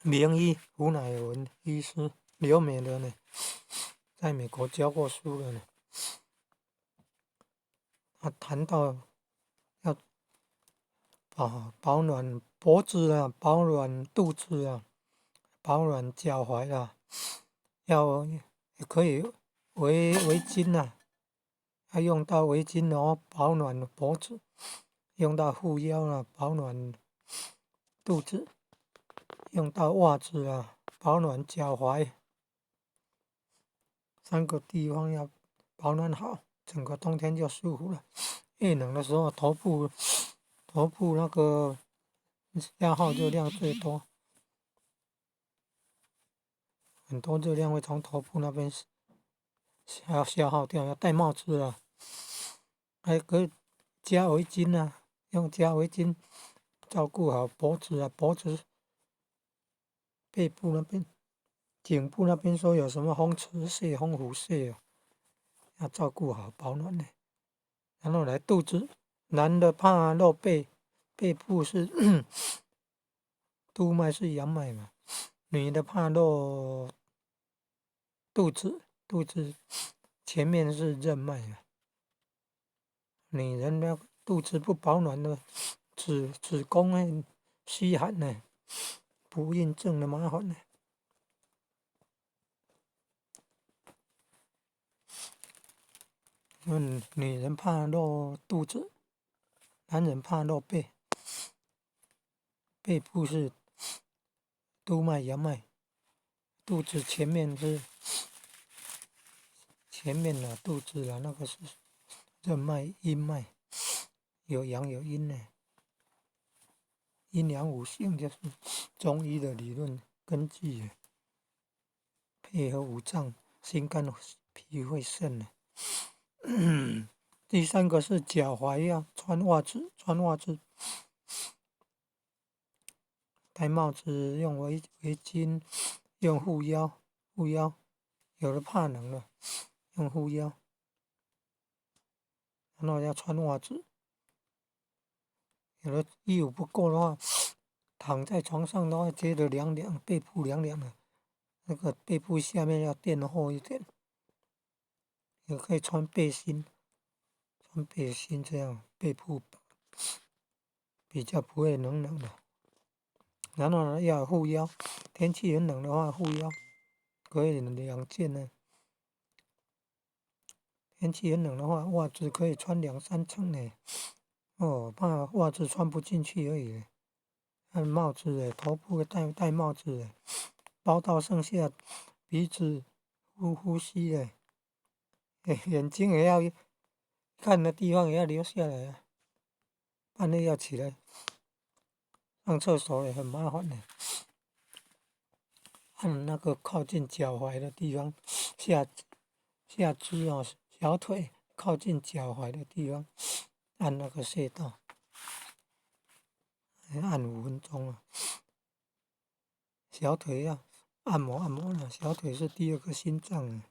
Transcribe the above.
名医胡乃文医师，留美的呢，在美国教过书的呢。他谈到要保暖脖子啊，保暖肚子啊，保暖脚踝啊，也可以围巾啊，要用到围巾哦，保暖脖子；用到护腰啊，保暖肚子；用到袜子啊，保暖脚踝。3个地方要保暖好，整个冬天就舒服了。越冷的时候，头部那个消耗热量最多，很多热量会从头部那边消耗掉。要戴帽子啊，还可以加围巾啊，用加围巾照顾好脖子啊，脖子、背部那边、颈部那边说有什么风池穴、风虎穴啊，要照顾好保暖的。然后来肚子，男的怕露背，背部是督脉是阳脉嘛，女的怕露肚子，肚子前面是任脉嘛。女人的肚子不保暖的，子宫会虚寒呢，不孕症的麻烦呢。女人怕露肚子，男人怕露背。背部是督脉、阳脉，肚子前面是肚子那个是任脉、阴脉，有阳有阴呢。阴阳五行就是中医的理论根据，配合五脏、心肝脾肺肾呢。第3个是脚踝要穿袜子，戴帽子，用围巾，用护腰，有的怕冷了，用护腰，然后要穿袜子。有的衣服不够的话，躺在床上的话觉得凉凉，背部凉凉的，那个背部下面要垫厚一点，也可以穿背心，这样背部比较不会冷的。然后呢，要护腰，天气很冷的话，护腰可以2件呢。天气很冷的话，袜子可以穿2、3层呢。怕袜子穿不进去而已。戴帽子头部戴帽子包到剩下鼻子呼吸眼睛也要看的地方也要留下来啊。半夜要起来上厕所也很麻烦的。按那个靠近脚踝的地方，下肢小腿靠近脚踝的地方，按那个穴道，按5分钟啊。小腿要按摩了，小腿是第2个心脏啊。